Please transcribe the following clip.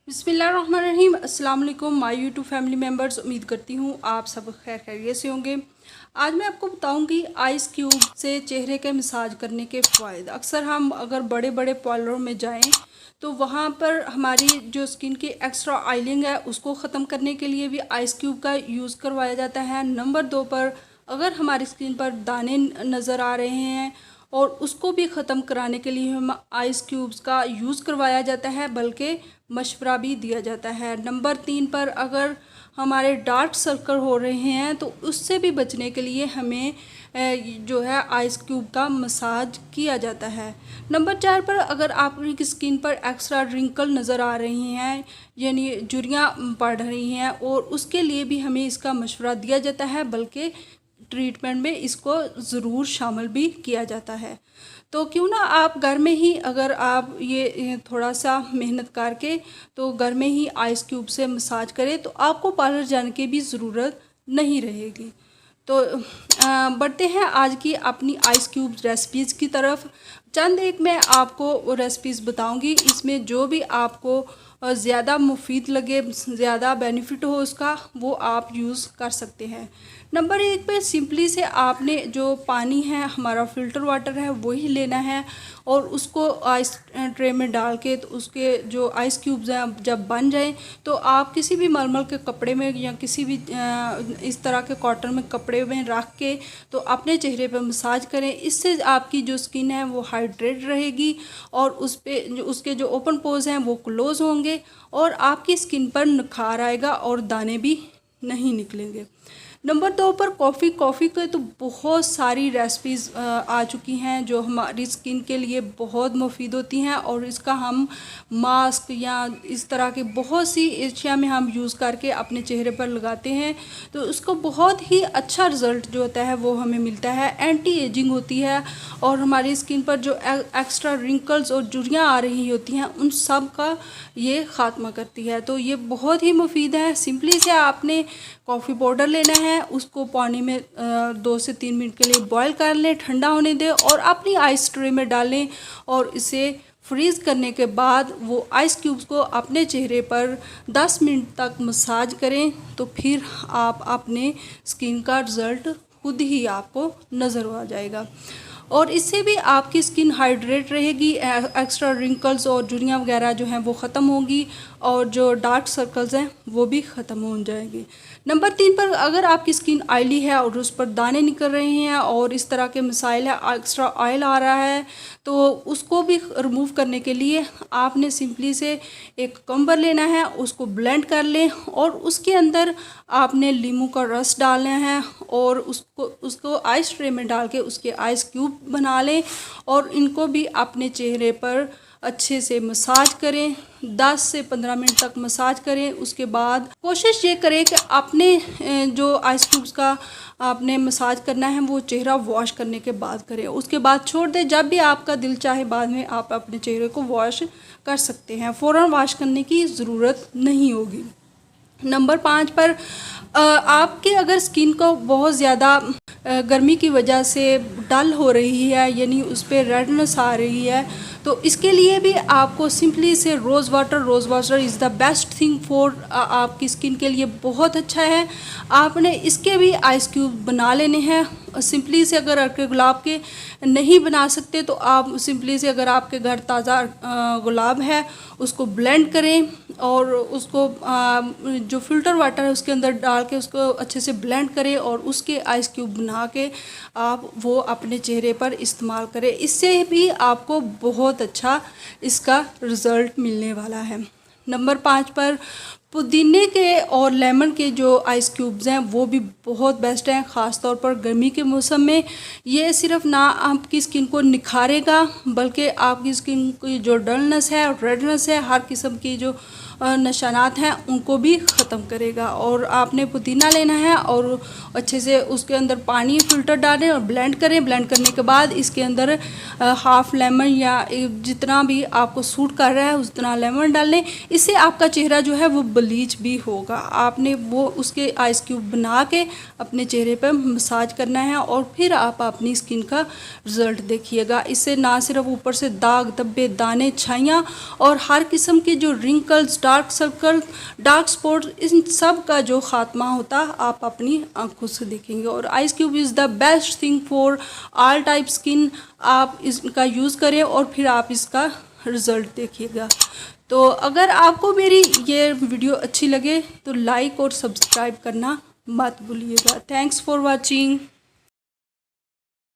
बिस्मिल्लाहिर्रहमानिर्रहीम। अस्सलाम वालेकुम माय यूट्यूब फैमिली मेम्बर्स। उम्मीद करती हूँ आप सब खैर खैरियत से होंगे। आज मैं आपको बताऊंगी आइस क्यूब से चेहरे के मसाज करने के फ़ायदे। अक्सर हम अगर बड़े बड़े पार्लरों में जाएं तो वहाँ पर हमारी जो स्किन की एक्स्ट्रा ऑयलिंग है उसको ख़त्म करने के लिए भी आइस क्यूब का यूज़ करवाया जाता है। नंबर 2 पर अगर हमारी स्किन पर दाने नज़र आ रहे हैं और उसको भी ख़त्म कराने के लिए हम आइस क्यूब्स का यूज़ करवाया जाता है, बल्कि मशवरा भी दिया जाता है। नंबर 3 पर अगर हमारे डार्क सर्कल हो रहे हैं तो उससे भी बचने के लिए हमें जो है आइस क्यूब का मसाज किया जाता है। नंबर 4 पर अगर आपकी स्किन पर एक्स्ट्रा रिंकल नज़र आ रही हैं, यानी झुर्रियाँ पड़ रही हैं, और उसके लिए भी हमें इसका मशवरा दिया जाता है, बल्कि ट्रीटमेंट में इसको ज़रूर शामिल भी किया जाता है। तो क्यों ना आप घर में ही, अगर आप ये थोड़ा सा मेहनत करके तो घर में ही आइस क्यूब से मसाज करें तो आपको पार्लर जाने की भी ज़रूरत नहीं रहेगी। तो बढ़ते हैं आज की अपनी आइस क्यूब रेसिपीज़ की तरफ। चंद एक मैं आपको रेसिपीज़ बताऊंगी, इसमें जो भी आपको ज़्यादा मुफीद लगे, ज़्यादा बेनिफिट हो उसका, वो आप यूज़ कर सकते हैं। नंबर 1 पे सिंपली से आपने जो पानी है, हमारा फ़िल्टर वाटर है, वही लेना है और उसको आइस ट्रे में डाल के, तो उसके जो आइस क्यूब्स हैं जब बन जाएं तो आप किसी भी मलमल के कपड़े में या किसी भी इस तरह के कॉटन में कपड़े में रख के तो अपने चेहरे पर मसाज करें। इससे आपकी जो स्किन है वो हाइड्रेट रहेगी और उस पे जो उसके जो ओपन पोर्स हैं वो क्लोज़ होंगे और आपकी स्किन पर निखार आएगा और दाने भी नहीं निकलेंगे। नंबर 2 पर कॉफ़ी के तो बहुत सारी रेसिपीज़ आ चुकी हैं जो हमारी स्किन के लिए बहुत मुफीद होती हैं, और इसका हम मास्क या इस तरह के बहुत सी एशिया में हम यूज़ करके अपने चेहरे पर लगाते हैं, तो उसको बहुत ही अच्छा रिज़ल्ट जो होता है वो हमें मिलता है। एंटी एजिंग होती है और हमारी स्किन पर जो एक्स्ट्रा रिंकल्स और झुर्रियाँ आ रही होती हैं उन सब का ये ख़ात्मा करती है। तो ये बहुत ही मुफीद है। सिंपली से आपने कॉफ़ी पाउडर लेना है, उसको पानी में 2 से 3 मिनट के लिए बॉईल कर लें, ठंडा होने दें और अपनी आइस ट्रे में डालें और इसे फ्रीज़ करने के बाद वो आइस क्यूब्स को अपने चेहरे पर 10 मिनट तक मसाज करें, तो फिर आप अपने स्किन का रिज़ल्ट खुद ही आपको नज़र आ जाएगा और इससे भी आपकी स्किन हाइड्रेट रहेगी, एक्स्ट्रा रिंकल्स और झुर्रियाँ वगैरह जो हैं वो ख़त्म होंगी और जो डार्क सर्कल्स हैं वो भी ख़त्म हो जाएंगे। नंबर 3 पर अगर आपकी स्किन ऑयली है और उस पर दाने निकल रहे हैं और इस तरह के मसाइल है, एक्स्ट्रा ऑयल आ रहा है, तो उसको भी रिमूव करने के लिए आपने सिंपली से एक कंबल लेना है, उसको ब्लेंड कर लें और उसके अंदर आपने नींबू का रस डालना है और उसको आइस ट्रे में डाल के उसके आइस क्यूब बना लें और इनको भी अपने चेहरे पर अच्छे से मसाज करें। 10 से 15 मिनट तक मसाज करें। उसके बाद कोशिश ये करें कि आपने जो आइस क्यूब्स का आपने मसाज करना है वो चेहरा वॉश करने के बाद करें, उसके बाद छोड़ दें। जब भी आपका दिल चाहे बाद में आप अपने चेहरे को वॉश कर सकते हैं, फ़ौरन वॉश करने की ज़रूरत नहीं होगी। नंबर 5 पर आपके अगर स्किन को बहुत ज़्यादा गर्मी की वजह से डल हो रही है, यानी उस पर रेडनेस आ रही है, तो इसके लिए भी आपको सिंपली से rose water is the best thing for, आपकी स्किन के लिए बहुत अच्छा है। आपने इसके भी आइस क्यूब बना लेने हैं। सिंपली से अगर अर्के गुलाब के नहीं बना सकते तो आप सिंपली से, अगर आपके घर ताज़ा गुलाब है, उसको ब्लेंड करें और उसको जो फ़िल्टर वाटर है उसके अंदर डाल के उसको अच्छे से ब्लेंड करें और उसके आइस क्यूब बना के आप वो अपने चेहरे पर इस्तेमाल करें। इससे भी आपको बहुत अच्छा इसका रिज़ल्ट मिलने वाला है। नंबर 5 पर पुदीने के और लेमन के जो आइस क्यूब्स हैं वो भी बहुत बेस्ट हैं, ख़ास तौर पर गर्मी के मौसम में। ये सिर्फ ना आपकी स्किन को निखारेगा बल्कि आपकी स्किन की जो डलनेस है और रेडनेस है, हर किस्म की जो निशानात हैं उनको भी ख़त्म करेगा। और आपने पुदीना लेना है और अच्छे से उसके अंदर पानी फ़िल्टर डालें और ब्लेंड करें। ब्लेंड करने के बाद इसके अंदर हाफ़ लेमन या जितना भी आपको सूट कर रहा है उतना लेमन डाल लें। इससे आपका चेहरा जो है वो ब्लीच भी होगा, आपने वो उसके आइस क्यूब बना के अपने चेहरे पर मसाज करना है और फिर आप अपनी स्किन का रिज़ल्ट देखिएगा। इससे ना सिर्फ ऊपर से दाग धब्बे दाने छाइयाँ और हर किस्म के जो wrinkles dark circle dark spots इन सब का जो खात्मा होता आप अपनी आंखों से देखेंगे। और ice cube is the best thing for all type skin. आप इसका यूज़ करें और फिर आप इसका रिज़ल्ट देखिएगा। तो अगर आपको मेरी ये वीडियो अच्छी लगे तो लाइक और सब्सक्राइब करना मत भूलिएगा। Thanks for watching.